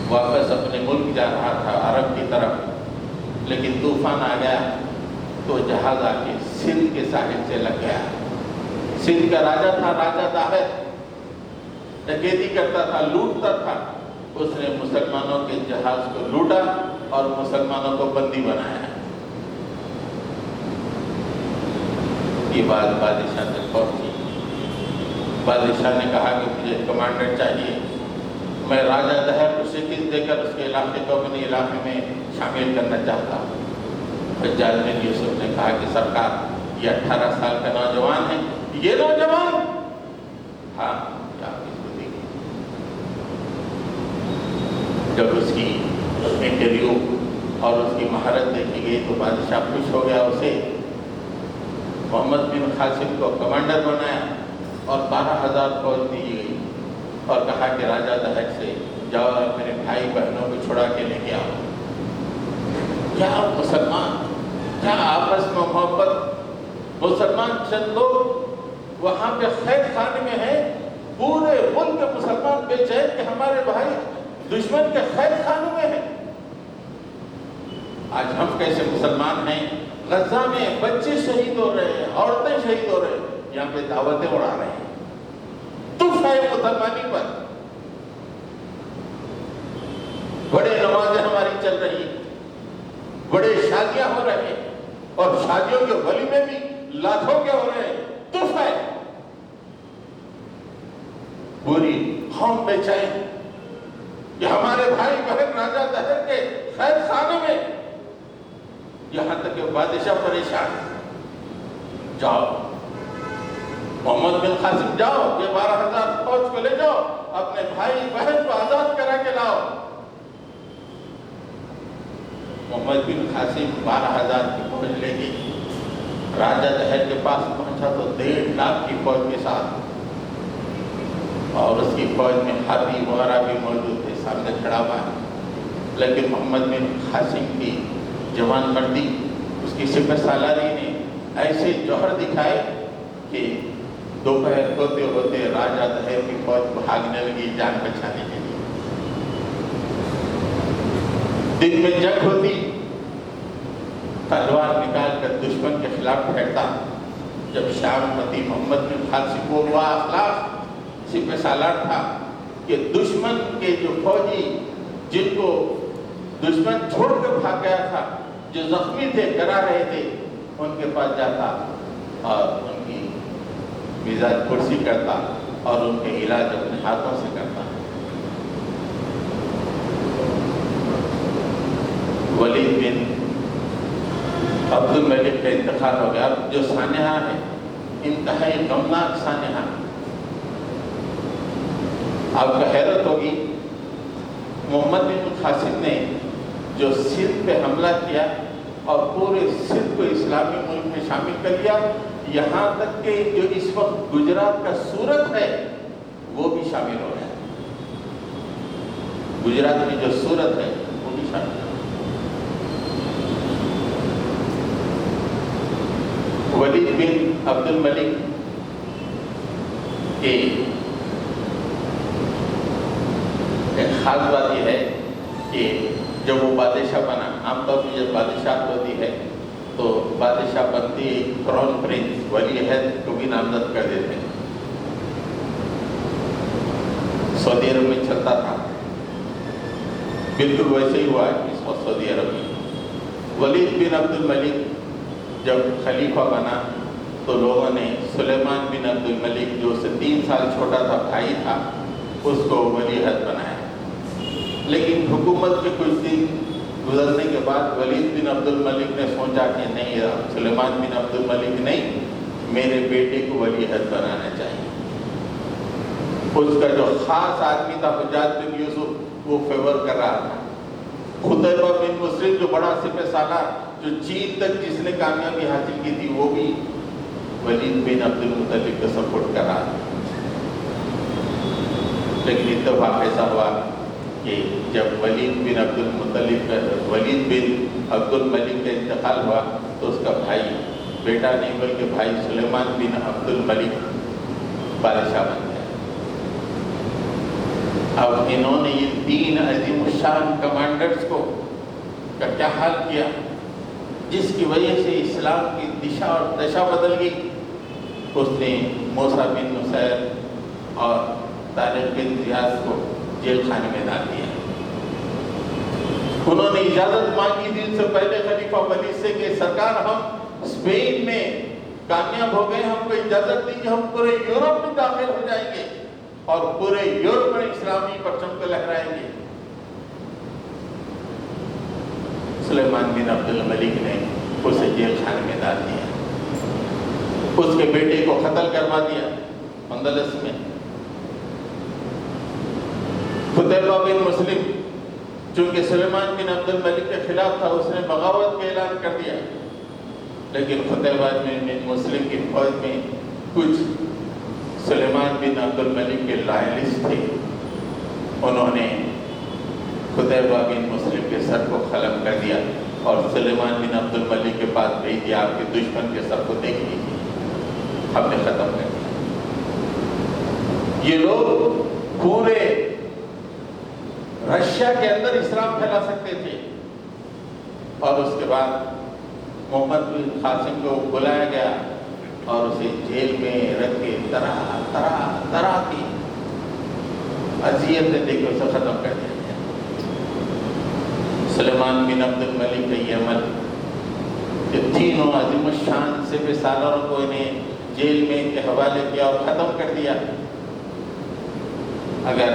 A: واپس اپنے ملک جا رہا تھا عرب کی طرف، لیکن طوفان آ گیا تو جہاز آ کے سندھ کے ساحل سے لگ گیا۔ سندھ کا راجہ تھا، راجہ طاہر، ڈکیتی کرتا تھا، لوٹتا تھا، اس نے مسلمانوں کے جہاز کو لوٹا اور مسلمانوں کو بندی بنایا۔ یہ بات بادشاہ تک پہنچی۔ بادشاہ نے کہا کہ مجھے کمانڈر چاہیے، میں راجہ طاہر کو شکست دے کر اس کے علاقے کو اپنے علاقے میں شامل کرنا چاہتا ہوں۔ حجاج بن یوسف نے کہا کہ سرکار، یہ 18 سال کا نوجوان ہے، یہ نوجوان، ہاں آپ اس کو دیکھیں۔ جب اس کی انٹرویو اور اس کی مہارت دیکھی گئی تو بادشاہ خوش ہو گیا، اسے محمد بن قاسم کو کمانڈر بنایا اور 12,000 فوج دی گئی اور کہا کہ راجہ طاہر سے جاؤ اور میرے بھائی بہنوں کو چھڑا کے لے کے آؤ۔ کیا مسلمان، کیا آپس میں محبت! مسلمان چند لوگ وہاں پہ خیر خانے میں ہیں، پورے ملک کے مسلمان بے چین کہ ہمارے بھائی دشمن کے خیر خانوں میں ہیں۔ آج ہم کیسے مسلمان ہیں؟ غزہ میں بچے شہید ہو رہے ہیں، عورتیں شہید ہو رہے ہیں، یہاں پہ دعوتیں اڑا رہے ہیں۔ تف ہے مسلمانی پر، بڑے نمازیں ہماری چل رہی ہیں، بڑے شادیاں ہو رہے ہیں، اور شادیوں کے ولیمے بھی لاکھوں کے ہو رہے ہیں۔ تف ہے، پوری قوم بے چین کہ ہمارے بھائی بہن راجہ دہر کے خیر خانے میں، یہاں تک کہ بادشاہ پریشان۔ جاؤ محمد بن قاسم، جاؤ یہ 12,000 فوج کو لے جاؤ، اپنے بھائی بہن کو آزاد کرا کے لاؤ۔ محمد بن قاسم 12,000 کی فوج لے گئی، راجہ دہر کے پاس پہنچا تو 1.5 لاکھ کی فوج کے ساتھ، اور اس کی فوج میں ہاتھی وغیرہ بھی موجود تھے، سامنے کھڑا ہوا ہے۔ لیکن محمد بن قاسم کی جوان مردی، اس کی سپہ سالاری نے ایسے جوہر دکھائے کہ دوپہر ہوتے ہوتے راجہ دہر کی فوج بھاگنے لگی جان بچانے کے لیے۔ دن میں جنگ ہوتی، تلوار نکال کر دشمن کے خلاف پھیرتا۔ جب شام ہوتی، محمد بن قاسم کو وہ اخلاق سپہ سالار تھا کہ دشمن کے جو فوجی جن کو دشمن چھوڑ کر بھاگ گیا تھا، جو زخمی تھے، کرا رہے تھے، ان کے پاس جاتا اور ان کی مزاج پرسی کرتا اور ان کے علاج اپنے ہاتھوں سے کرتا۔ ولید بن عبد الملک کا انتقال ہو گیا۔ اب جو سانحہ ہے انتہائی غمناک سانحہ۔ آپ کو حیرت ہوگی، محمد بن قاسم نے جو سندھ پہ حملہ کیا اور پورے سندھ کو اسلامی ملک میں شامل کر لیا، یہاں تک کہ جو اس وقت گجرات کا سورت ہے وہ بھی شامل ہو گیا۔ گجرات میں جو سورت ہے وہ بھی شامل ہو گیا۔ ولید بن عبد الملک کے ایک خاص بات یہ ہے کہ جب وہ بادشاہ بنا، عام طور پہ جب بادشاہ ہوتی ہے تو بادشاہ بنتی کرون پرنس ولی عہد کو بھی نامزد کر دیتے ہیں۔ سعودی عرب میں چلتا تھا، بالکل ویسے ہی ہوا اس وقت سعودی عرب میں۔ ولید بن عبد الملک جب خلیفہ بنا تو لوگوں نے سلیمان بن عبد الملک، جو اس سے 3 سال چھوٹا تھا، بھائی تھا، اس کو ولی عہد بنایا۔ لیکن حکومت کے کچھ دن گزرنے کے بعد ولید بن عبد الملک نے سوچا کہ نہیں، سلیمان بن عبد الملک نہیں، میرے بیٹے کو ولی عہد بنانا چاہیے۔ اس کا جو خاص آدمی تھا حجاج بن یوسف، وہ فیور کر رہا تھا۔ قطیبہ بن مسلم جو بڑا سپہ سالار، جو چین تک جس نے کامیابی حاصل کی تھی، وہ بھی ولید بن عبد المطلب کا سپورٹ کر رہا تھا۔ لیکن اتفاق ایسا ہوا کہ جب ولید بن عبد الملک کا انتقال ہوا تو اس کا بھائی، بیٹا نہیں بلکہ بھائی سلیمان بن عبد الملک بادشاہ بن گیا۔ اب انہوں نے یہ 3 عظیم الشان کمانڈرز کو کا کیا حال کیا، جس کی وجہ سے اسلام کی دشا اور دشا بدل گئی۔ اس نے موسیٰ بن نصیر اور طارق بن زیاد کو جیل خانے میں ڈال دیا۔ انہوں نے اجازت مانگی تھی ان سے پہلے خلیفہ ولید سے کہ سرکار، ہم اسپین میں کامیاب ہو گئے، ہم کو اجازت دی کہ ہم پورے یورپ میں داخل ہو جائیں گے اور پورے یورپ میں اسلامی پرچم کو لہرائیں گے۔ سلیمان بن عبد الملک نے اسے جیل خانے میں ڈال دیا، اس کے بیٹے کو قتل کروا دیا اندلس میں۔ قطیبہ بن مسلم چونکہ سلیمان بن عبد الملک کے خلاف تھا، اس نے بغاوت کا اعلان کر دیا، لیکن قطیبہ بن مسلم کی فوج میں کچھ سلیمان بن عبد الملک کے لائلسٹ تھے، انہوں نے خطیبہ بن مسلم کے سر کو قلم کر دیا اور سلیمان بن عبد الملک کے پاس بھیج دیا، آپ کے دشمن کے سر کو دیکھ لیجیے، ہم نے ختم کر دیا۔ یہ لوگ پورے رشیا کے اندر اسلام پھیلا سکتے تھے، اور اس کے بعد محمد بن قاسم کو بلایا گیا اور اسے جیل میں رکھ کے طرح کی اذیتیں دے کے اسے ختم کر دیا گیا۔ سلیمان بن عبد الملک کا یہ عمل کہ تینوں عظیم الشان سپہ سالاروں کو انہیں جیل میں کے حوالے کیا اور ختم کر دیا۔ اگر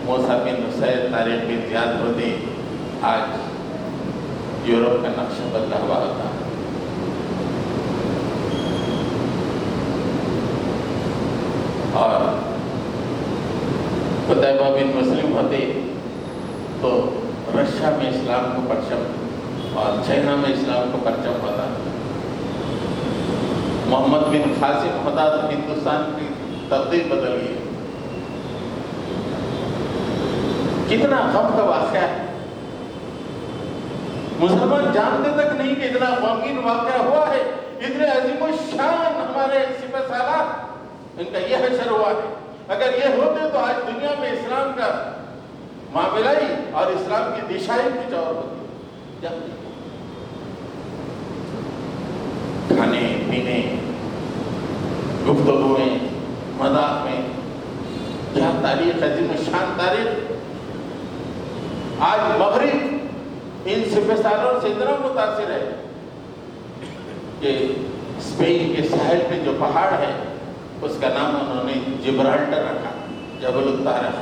A: موسیٰ بن نصیر تاریخ کے زیاد ہوتے، آج یورپ کا نقشہ بدلا ہوا ہوتا۔ اور قتیبہ بن مسلم ہوتے تو رشیا میں اسلام کو پرچم اور چائنا میں اسلام کو پرچم ہوتا۔ محمد بن قاسم ہوتا تو ہندوستان کی تقدیر بدل گئی۔ کتنا غم کا واقعہ ہے، مسلمان جانتے تک نہیں کہ اتنا غمگین واقعہ ہوا ہے۔ اتنے عظیم الشان ہمارے سپہ سالار، ان کا یہ حشر ہوا ہے۔ اگر یہ ہوتے تو آج دنیا میں اسلام کا معاملہ ہی اور اسلام کی دشا ہی کچھ اور ہوتی۔ کھانے پینے، گفتگو میں، مذاق میں، کیا تاریخ، عظیم الشان تاریخ۔ آج مغرب ان سپہ سالاروں سے اتنا متاثر ہے کہ اسپین کے ساحل پہ جو پہاڑ ہے اس کا نام انہوں نے جبرالٹر رکھا، جبل الطارق،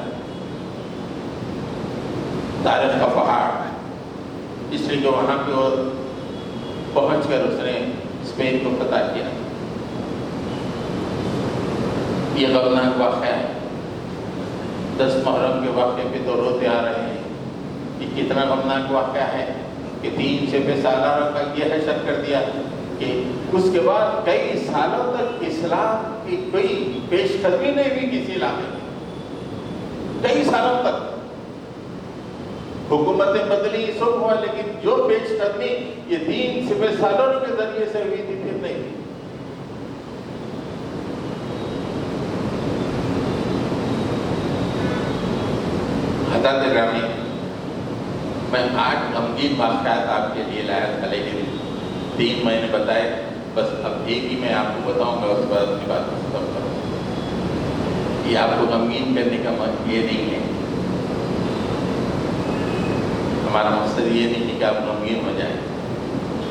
A: طارق کا پہاڑ، اس لیے کہ وہاں پہ وہ پہنچ کر اس نے اسپین کو فتح کیا۔ یہ غمناک واقعہ ہے۔ 10 محرم کے واقعے پہ تو روتے آ رہے ہیں۔ یہ کتنا غمناک واقعہ ہے کہ 3 سپہ سالاروں کا یہ حشر کر دیا کہ اس کے بعد کئی سالوں تک اسلام کی کوئی پیش قدمی نہیں ہوئی کسی علاقے میں۔ کئی سالوں تک حکومتیں بدلی، سب ہوا، لیکن جو پیش قدمی یہ 3 سپہ سالاروں کے ذریعے سے ہوئی تھی پھر نہیں۔ حضرت گرامی، میں 8 غمگین واقعات آپ کے لیے لایا تھا، لیکن 3 میں نے بتائے، بس اب ایک ہی میں آپ کو بتاؤں گا، اس کے بعد اپنی بات کو ختم کروں۔ یہ آپ کو غمگین کرنے کا یہ نہیں ہے، ہمارا مقصد یہ نہیں ہے کہ آپ غمگین ہو جائیں۔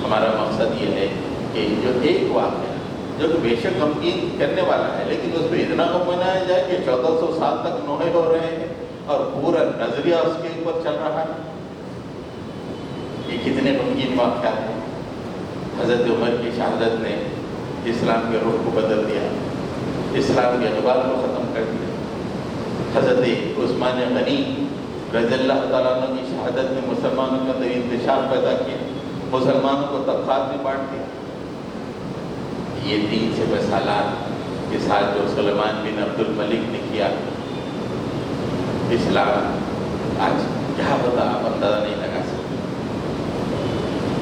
A: ہمارا مقصد یہ ہے کہ جو ایک واقعہ جو کہ بے شک غمگین کرنے والا ہے، لیکن اس پہ اتنا غم بنایا جائے کہ 1400 سال تک نوحے ہو رہے ہیں اور پورا نظریہ اس کے اوپر چل رہا ہے۔ یہ کتنے غمگین واقعات ہیں۔ حضرت عمر کی شہادت نے اسلام کے رخ کو بدل دیا، اسلام کے اقبال کو ختم کر دیا۔ حضرت عثمان غنی رضی اللہ تعالیٰ عنہ کی شہادت نے مسلمانوں کے اندر انتشار پیدا کیا، مسلمانوں کو طبقات میں بانٹ دیا۔ یہ 3 سپہ سالار کے ساتھ جو سلیمان بن عبد الملک نے کیا، اسلام آج کیا ہوتا آپ اندازہ نہیں لگا سکتے۔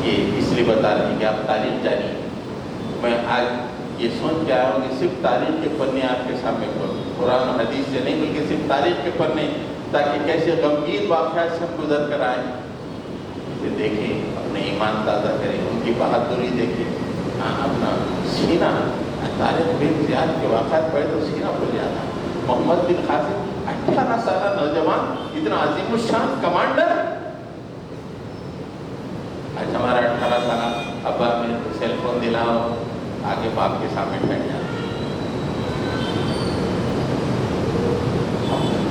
A: یہ اس لیے بتا رہے ہیں کہ آپ تاریخ جانیے۔ میں آج یہ سوچ کے آیا ہوں کہ صرف تاریخ کے پنے آپ کے سامنے کھولوں، قرآن و حدیث سے نہیں بلکہ صرف تاریخ کے پنے، تاکہ کیسے غمگین واقعات سے ہم گزر کر آئیں، اسے دیکھیں، اپنے ایمان تازہ کریں، ان کی بہادری دیکھیں، اپنا سینہ تاریخ بے زیاد کے واقعات پڑھے تو سینہ کھل جاتا۔ محمد بن قاسم 18 سالہ نوجوان، اتنا عظیم الشان کمانڈر۔ آج ہمارا 18 سالہ ابا میں سیل فون دلاؤ، آگے باپ کے سامنے بیٹھ جاتا۔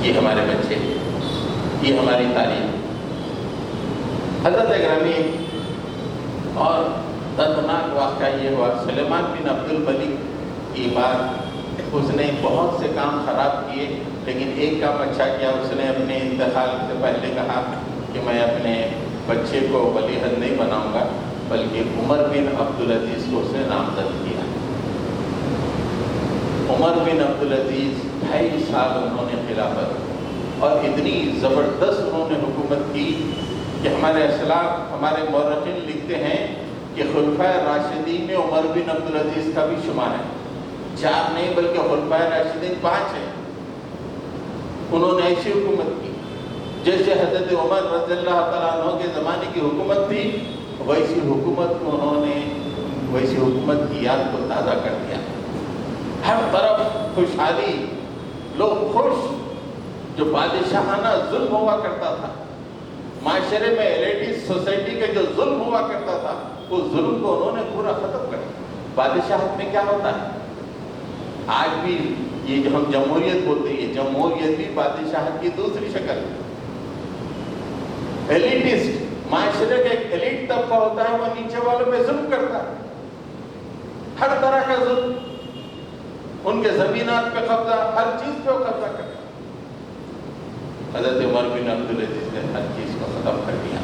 A: یہ ہمارے بچے، یہ ہماری تعلیم۔ حضرت گرامی، اور دردناک واقعہ یہ ہوا، سلیمان بن عبد الملک کی بات، اس نے بہت سے کام خراب کیے، لیکن ایک کام اچھا کیا۔ اس نے اپنے انتقال سے پہلے کہا کہ میں اپنے بچے کو ولی عہد نہیں بناؤں گا، بلکہ عمر بن عبدالعزیز کو اس نے نامزد کیا۔ عمر بن عبدالعزیز 2.5 سال انہوں نے خلافت اور اتنی زبردست انہوں نے حکومت کی کہ ہمارے اسلاف، ہمارے مورخین لکھتے ہیں کہ خلفائے راشدین میں عمر بن عبدالعزیز کا بھی شمار ہے، 4 نہیں بلکہ خلفائے راشدین 5 ہیں۔ انہوں نے ایسی حکومت کی جیسے حضرت عمر رضی اللہ تعالیٰ عنہ کے زمانے کی حکومت تھی، ویسی حکومت کو انہوں نے، ویسی حکومت کی یاد کو تازہ کر دیا۔ ہر طرف خوشحالی، لوگ خوش۔ جو بادشاہانہ ظلم ہوا کرتا تھا معاشرے میں، ایلیٹس سوسائٹی کے جو ظلم ہوا کرتا تھا، اس ظلم کو انہوں نے پورا ختم کر دیا۔ بادشاہت میں کیا ہوتا ہے؟ آج بھی یہ جو ہم جمہوریت بولتے ہیں، یہ جمہوریت بھی بادشاہت کی دوسری شکل ہے۔ ایلیٹسٹ، معاشرے کا ایک ایلیٹ طبقہ ہوتا ہے، وہ نیچے والوں پہ ظلم کرتا ہے، ہر طرح کا ظلم، ان کے زمینات پہ قبضہ، ہر چیز پہ وہ قبضہ کرتا ہے۔ حضرت عمر بن عبدالعزیز نے ہر چیز کو ختم کر دیا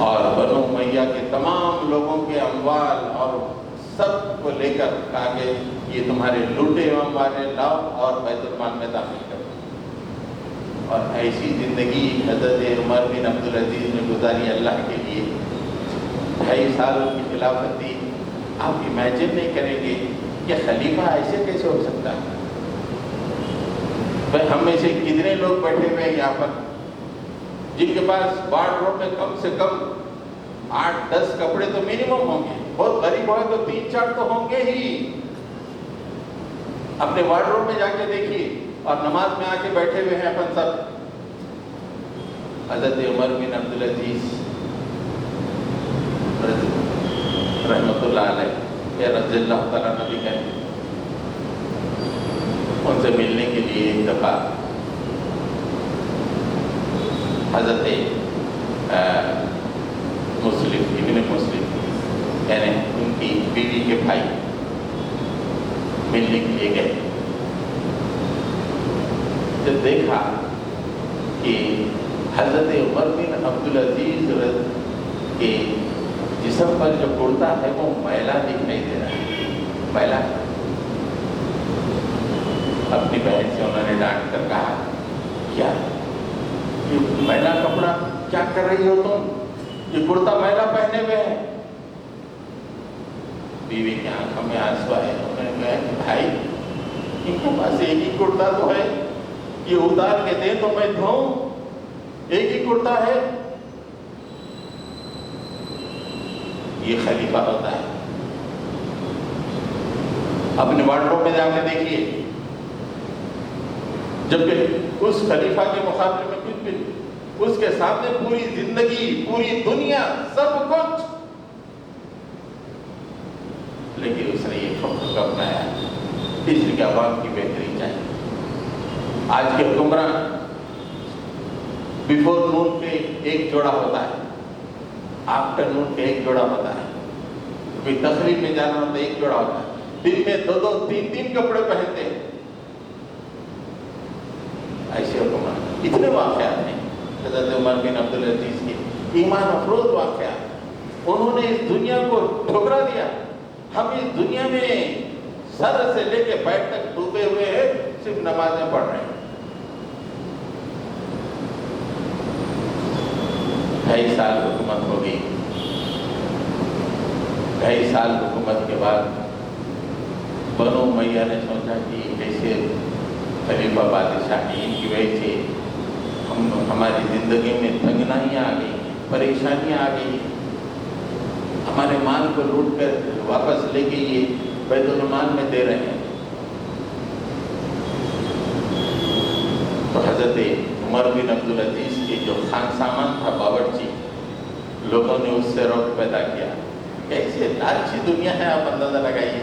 A: اور بنو امیہ کے تمام لوگوں کے اموال اور سب کو لے کر کہا کہ یہ تمہارے لوٹے ہوئے اموال لاؤ اور بیت المال میں داخل کرو۔ اور ایسی زندگی حضرت عمر بن عبدالعزیز نے گزاری اللہ کے لیے۔ 2.5 سال کی خلافت تھی۔ آپ امیجن نہیں کریں گے کہ خلیفہ ایسے کیسے ہو سکتا ہے۔ بھائی ہم میں سے کتنے لوگ بیٹھے ہوئے ہیں یہاں پر جن کے پاس وارڈروب میں کم سے کم 8-10 کپڑے تو منیمم ہوں گے، بہت غریب ہوئے تو 3-4 تو ہوں گے ہی۔ اپنے وارڈروب میں جا کے دیکھیے، اور نماز میں آ کے بیٹھے ہوئے ہیں اپن سب۔ حضرت عمر بن عبدالعزیز رحمۃ اللہ علیہ یا رضی اللہ تعالیٰ نبی کہیں، ان سے ملنے کے لیے ایک دفعہ حضرت ابن مسلم یعنی ان کی بیوی کے بھائی ملنے کے لیے گئے۔ جب دیکھا کہ حضرت عمر بن عبدالعزیز کے جسم پر جو کرتا ہے وہ میلا دکھائی دے رہا ہے، میلا، اپنی بہن سے انہوں نے ڈانٹ کر کہا، کیا یہ میلا کپڑا کیا کر رہی ہو تم، یہ کرتا میلا پہنے ہوئے ہیں۔ بیوی کی آنکھوں میں آنسو آئے، انہوں نے کہا کہ بھائی ان کے پاس ایک ہی کرتا تو ہے، یہ اتار کے دے تو میں دھوؤں، ایک ہی کرتا ہے۔ یہ خلیفہ ہوتا ہے۔ اپنے وارڈروب میں جا کے دیکھیے، جبکہ اس خلیفہ کے مقابلے میں کچھ بھی، اس کے سامنے پوری زندگی، پوری دنیا، سب کچھ، لیکن اس نے یہ فخر کا اپنایا، اس لیے عوام کی بہتری چاہیے۔ آج کے حکمران بیفور نون پہ ایک جوڑا ہوتا ہے، آفٹر نون پہ ایک جوڑا ہوتا ہے، کوئی تقریب میں جانا ہوتا ہے ایک جوڑا ہوتا ہے، دن میں 2-2 3-3 کپڑے پہنتے ہیں۔ ایسے حکمران اتنے واقعات ہیں حضرت عمر بن عبدالعزیز کے، ایمان افروز واقعات۔ انہوں نے اس دنیا کو ٹھکرا دیا۔ ہم اس دنیا میں سر سے لے کے پیر تک ڈوبے ہوئے ہیں، صرف نمازیں پڑھ رہے ہیں۔ 2.5 سال حکومت ہو گئی۔ 2.5 سال حکومت کے بعد بنو امیہ نے سوچا کہ کیسے خلیفہ بادشاہ ہیں، ان کی وجہ سے ہماری زندگی میں تنگنائیاں آ گئی، پریشانیاں آ گئی، ہمارے مال کو لوٹ کر واپس لے کے یہ بیت المال میں دے رہے ہیں۔ تو حضرت عمر بن عبدالعزیز کے جو خان سامان تھا، باورچی، لوگوں نے اس سے روک پیدا کیا۔ کیسے لالچی دنیا ہے، آپ اندازہ لگائیے۔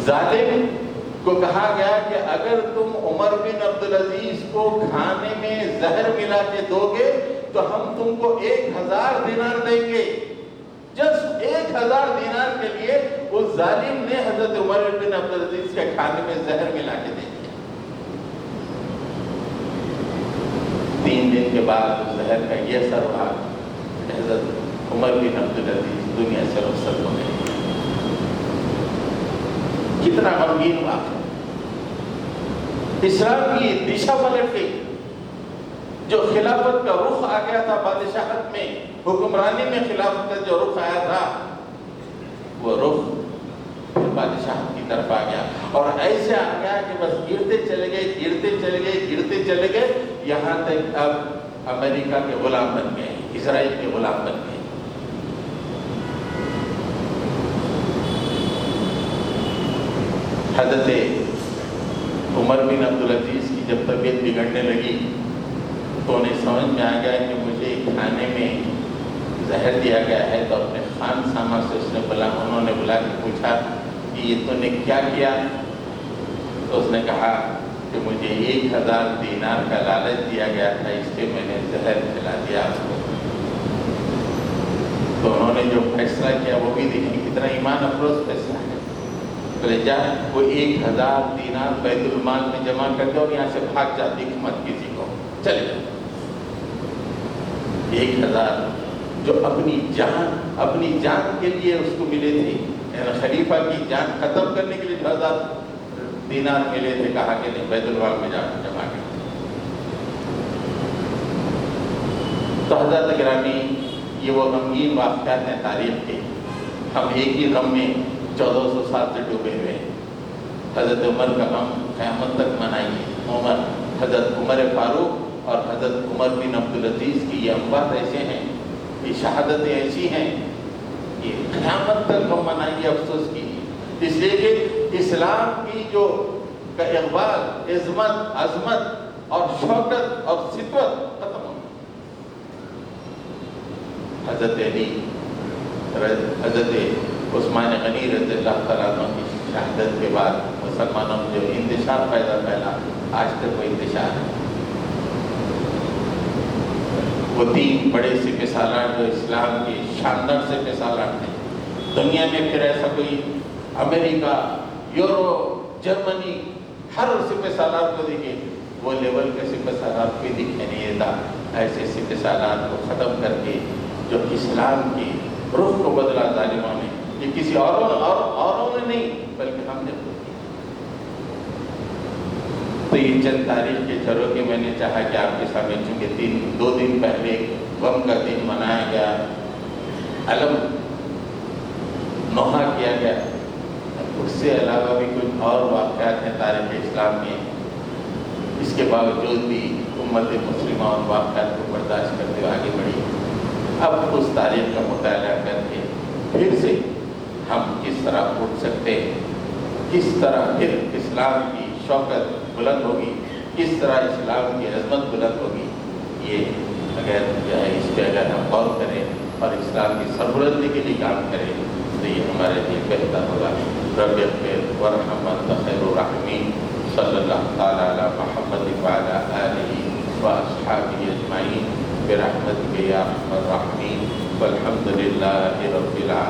A: ظالم کو کہا گیا کہ اگر تم عمر بن عبدالعزیز کو کھانے میں زہر ملا کے دو گے تو ہم تم کو 1000 دینار دیں گے۔ جسٹ 1000 دینار کے لیے اس ظالم نے حضرت عمر بن عبدالعزیز کے کھانے میں زہر ملا کے دے دیا۔ 3 دن کے بعد اس زہر کا یہ اثر ہوا کہ حضرت عمر بن عبدالعزیز دنیا سے رخصت ہو گئے۔ کتنا غمگین واقعہ۔ اسلام کی دشا پلٹ گئی. جو خلافت کا رخ آ گیا تھا بادشاہت میں، حکمرانی میں خلافت کا جو رخ آیا تھا، وہ رخ پھر بادشاہت کی طرف آ گیا، اور ایسے آ گیا کہ بس گرتے چلے گئے، گرتے چلے گئے، گرتے چلے گئے، یہاں تک اب امریکہ کے غلام بن گئے، اسرائیل کے غلام بن گئے. حضرت عمر بن عبدالعزیز کی جب طبیعت بگڑنے لگی تو انہیں سمجھ میں آ گیا کہ مجھے کھانے میں زہر دیا گیا ہے. تو اپنے خان سامہ سے انہوں نے بلا کے پوچھا کہ یہ تو نے کیا کیا؟ تو اس نے کہا کہ مجھے 1000 دینار کا لالچ دیا گیا تھا، اس لیے میں نے زہر کھلا دیا آپ کو. تو انہوں نے جو فیصلہ کیا وہ بھی دیکھیں کتنا ایمان افروز فیصلہ ہے. بولے جا وہ 1000 دینار بیت المال میں جمع کر دے اور یہاں سے بھاگ جا، دکھ مت کسی کو، چلے جا. 1000 جو اپنی جان کے لیے اس کو ملے تھے، یعنی خلیفہ کی جان ختم کرنے کے لیے 1000 دینار ملے تھے، کہا کہ نہیں بیت المال میں جا جمع کر. تو حضرت گرامی، یہ وہ غمگین واقعات ہیں تاریخ کے. ہم ایک ہی غم میں 1400 سال سے ڈوبے ہوئے ہیں. حضرت عمر کا غم قیامت تک منائیے. حضرت عمر فاروق اور حضرت عمر بن عبدالعزیز کی یہ اموات ایسے ہیں، یہ شہادتیں ایسی ہیں، یہ قیامت تک ہم منائیے، افسوس کیجیے. اس لیے کہ اسلام کی جو کا اقبال، عظمت اور شوکت اور سطوت ختم ہو. حضرت علی، حضرت عثمان غنی رضی اللہ تعالیٰ عنہ کی شہادت کے بعد مسلمانوں میں جو انتشار پھیلا، آج تک وہ انتشار ہے. وہ 3 بڑے سپہ سالار جو اسلام کے شاندار سپہ سالار ہیں دنیا میں، پھر ایسا کوئی امریکہ، یورپ، جرمنی، ہر سپہ سالار کو دیکھیں، وہ لیول کے سپہ سالار کوئی دکھے نہیں دیتا. ایسے سپہ سالار کو ختم کر کے جو اسلام کی رخ کو بدلا ظالموں نے، یہ کسی اوروں نے نہیں بلکہ ہم نے خود کیا. تو یہ چند تاریخ کے جھروکے میں نے چاہا کہ آپ کے سامنے، چونکہ 2 دن پہلے غم کا دن منایا گیا، علم نوحہ کیا گیا، اس سے علاوہ بھی کچھ اور واقعات ہیں تاریخ اسلام میں. اس کے باوجود بھی امت مسلمہ اور واقعات کو برداشت کرتے ہوئے آگے بڑھی. اب اس تاریخ کا مطالعہ کر کے پھر سے ہم کس طرح اٹھ سکتے ہیں، کس طرح پھر اسلام کی شوکت بلند ہوگی، کس طرح اسلام کی عظمت بلند ہوگی، یہ اگر جو ہے اس پہ اگر ہم غور کریں اور اسلام کی سربلندی کے لیے کام کریں تو یہ ہمارے لیے بہتر ہوگا. رب اغفر وارحم وانت خیر الراحمین. صلی اللہ تعالی علی محمد وعلی آلہ واصحابہ اجمعین برحمتک یا ارحم الراحمین والحمد للہ رب العالمین.